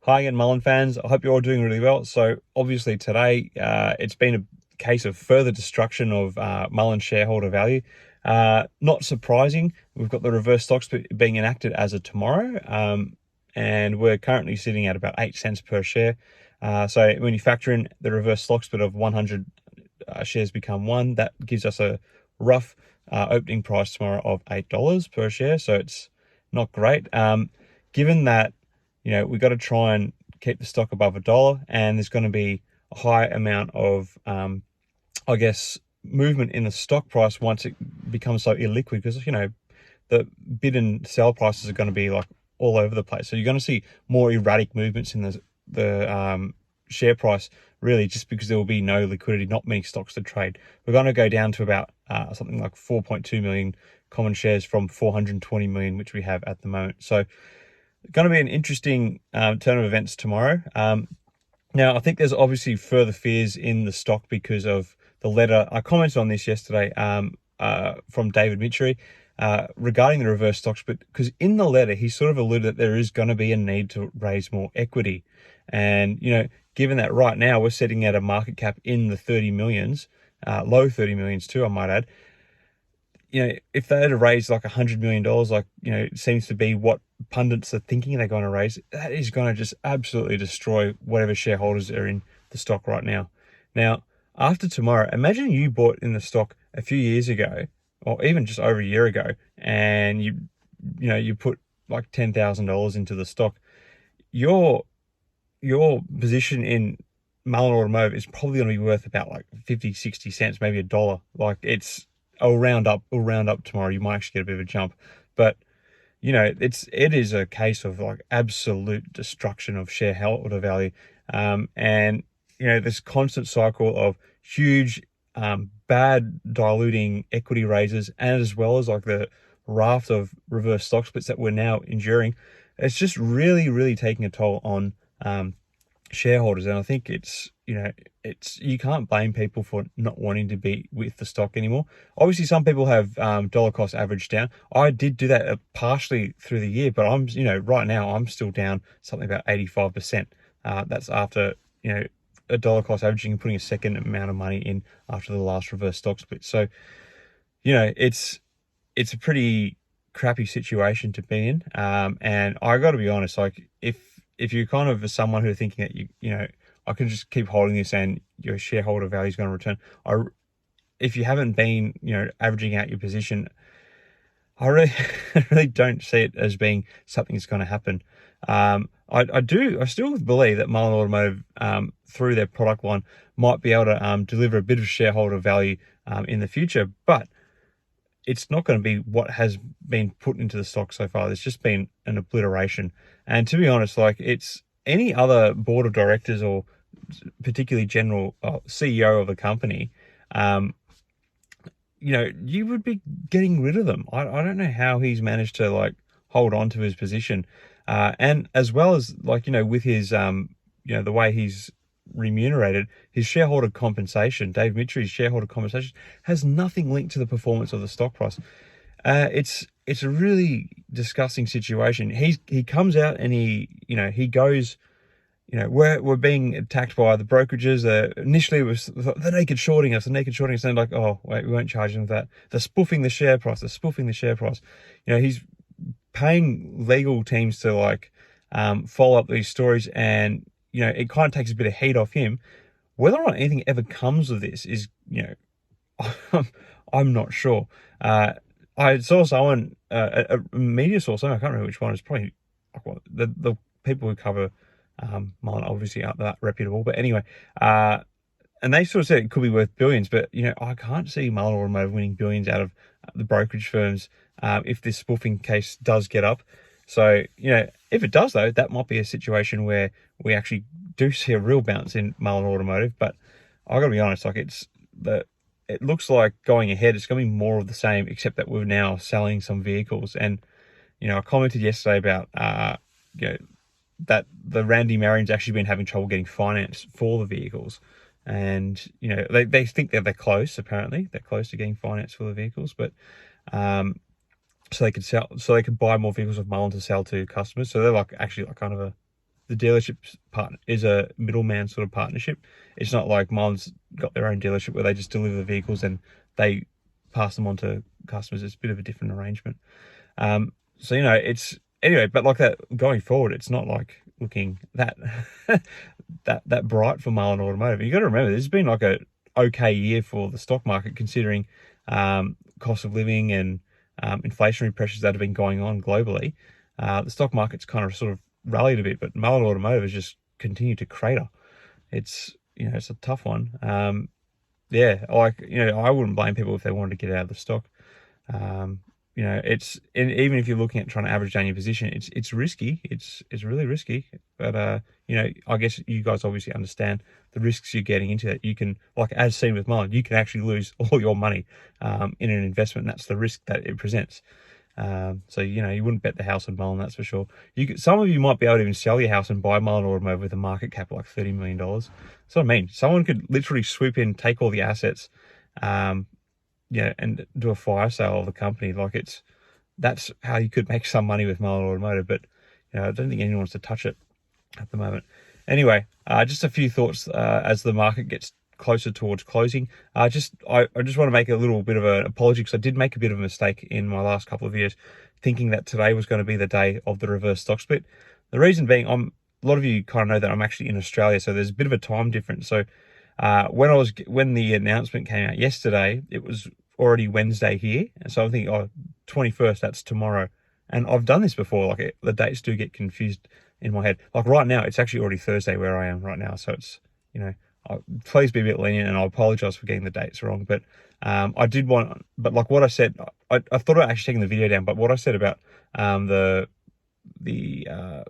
Hi again, Mullen fans. I hope you're all doing really well. So obviously today, it's been a case of further destruction of Mullen shareholder value. Not surprising, we've got the reverse stock split being enacted as of tomorrow, and we're currently sitting at about 8 cents per share. So when you factor in the reverse stock split of 100 shares become one, that gives us a rough opening price tomorrow of $8 per share. So it's not great. Given that we've got to try and keep the stock above $1, and there's going to be a high amount of, I guess, movement in the stock price once it becomes so illiquid, because the bid and sell prices are going to be like all over the place. So you're going to see more erratic movements in the share price, really, just because there will be no liquidity, not many stocks to trade. We're going to go down to about something like 4.2 million common shares from 420 million, which we have at the moment. So going to be an interesting turn of events tomorrow. Now, I think there's obviously further fears in the stock because of the letter. I commented on this yesterday from David Michery regarding the reverse stock split, because in the letter, he sort of alluded that there is going to be a need to raise more equity. And, given that right now we're sitting at a market cap in the 30 millions, low 30 millions too, I might add, if they had to raise like $100 million, it seems to be what pundits are thinking they're going to raise, that is going to just absolutely destroy whatever shareholders are in the stock right now. Now, after tomorrow, imagine you bought in the stock a few years ago, or even just over a year ago, and you put like $10,000 into the stock. Your position in Mullen Automotive is probably going to be worth about like 50, 60 cents, maybe $1. Like I'll round up tomorrow. You might actually get a bit of a jump, but it is a case of like absolute destruction of shareholder value. And this constant cycle of huge, bad diluting equity raises, and as well as like the raft of reverse stock splits that we're now enduring, it's just really, really taking a toll on shareholders. And I think you can't blame people for not wanting to be with the stock anymore. Obviously, some people have dollar cost average down. I did do that partially through the year, but I'm right now I'm still down something about 85%. That's after a dollar cost averaging and putting a second amount of money in after the last reverse stock split. So it's a pretty crappy situation to be in. And I got to be honest, like if you're kind of someone who are thinking that I can just keep holding this and your shareholder value is going to return, if you haven't been averaging out your position, I really don't see it as being something that's going to happen. I still believe that Mullen Automotive, through their product line, might be able to deliver a bit of shareholder value in the future, but it's not going to be what has been put into the stock so far. There's just been an obliteration. And to be honest, like it's any other board of directors or particularly general CEO of a company, you would be getting rid of them. I don't know how he's managed to like hold on to his position. And as well as with his, the way he's remunerated, his shareholder compensation, Dave Michery's shareholder compensation, has nothing linked to the performance of the stock price. It's a really disgusting situation. He comes out and he goes, we're being attacked by the brokerages. Initially it was the naked shorting us, and like, oh wait, we won't charge them for that. They're spoofing the share price. He's paying legal teams to follow up these stories, and it kind of takes a bit of heat off him. Whether or not anything ever comes of this is, I'm not sure. I saw someone, a media source, I can't remember which one, it's probably the people who cover Mullen obviously aren't that reputable, but anyway, and they sort of said it could be worth billions, but I can't see Mullen Automotive winning billions out of the brokerage firms if this spoofing case does get up. So if it does, though, that might be a situation where we actually do see a real bounce in Mullen Automotive. But I got to be honest, like it looks like going ahead, it's going to be more of the same, except that we're now selling some vehicles. And I commented yesterday about that the Randy Marion's actually been having trouble getting finance for the vehicles, and they think that they're close. Apparently, they're close to getting finance for the vehicles, but so they could buy more vehicles of Mullen to sell to customers. So they're actually kind of the dealership partner is a middleman sort of partnership. It's not like Mullen's got their own dealership where they just deliver the vehicles and they pass them on to customers. It's a bit of a different arrangement. So, you know, it's anyway, but like that going forward, it's not like looking that that bright for Mullen Automotive. You got to remember, this has been like a okay year for the stock market, considering cost of living and inflationary pressures that have been going on globally. The stock market's kind of sort of rallied a bit, but Mullen Automotive has just continued to crater. It's, you know, it's a tough one. Yeah, like, you know, I wouldn't blame people if they wanted to get out of the stock. You know, even if you're looking at trying to average down your position, it's risky. It's really risky. But you know, I guess you guys obviously understand the risks you're getting into. That you can, like as seen with mine, you can actually lose all your money in an investment. And that's the risk that it presents. So, you know, you wouldn't bet the house on Mullen, that's for sure. Some of you might be able to even sell your house and buy Mullen Automotive with a market cap of like $30 million. That's what I mean. Someone could literally swoop in, take all the assets, yeah, and do a fire sale of the company. Like that's how you could make some money with Mullen Automotive, but you know, I don't think anyone wants to touch it at the moment. Anyway, just a few thoughts as the market gets closer towards closing. I just want to make a little bit of an apology because I did make a bit of a mistake in my last couple of years, thinking that today was going to be the day of the reverse stock split. The reason being, a lot of you kind of know that I'm actually in Australia, so there's a bit of a time difference. So when the announcement came out yesterday, it was already Wednesday here, and so I'm thinking, oh, 21st, that's tomorrow. And I've done this before, like the dates do get confused in my head. Like right now, it's actually already Thursday where I am right now, so it's, you know, please be a bit lenient, and I apologize for getting the dates wrong. But but like what I said, I thought about actually taking the video down, but what I said about the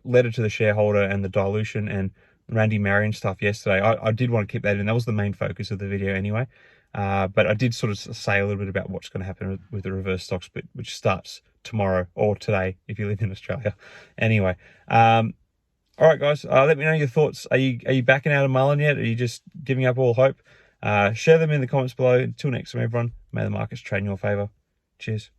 letter to the shareholder and the dilution and Randy Marion stuff yesterday, I did want to keep that in. That was the main focus of the video anyway. But I did sort of say a little bit about what's going to happen with the reverse stock split, which starts tomorrow or today if you live in Australia. Anyway, all right, guys, let me know your thoughts. Are you backing out of Mullen yet? Are you just giving up all hope? Share them in the comments below. Until next time, everyone, may the markets trade in your favor. Cheers.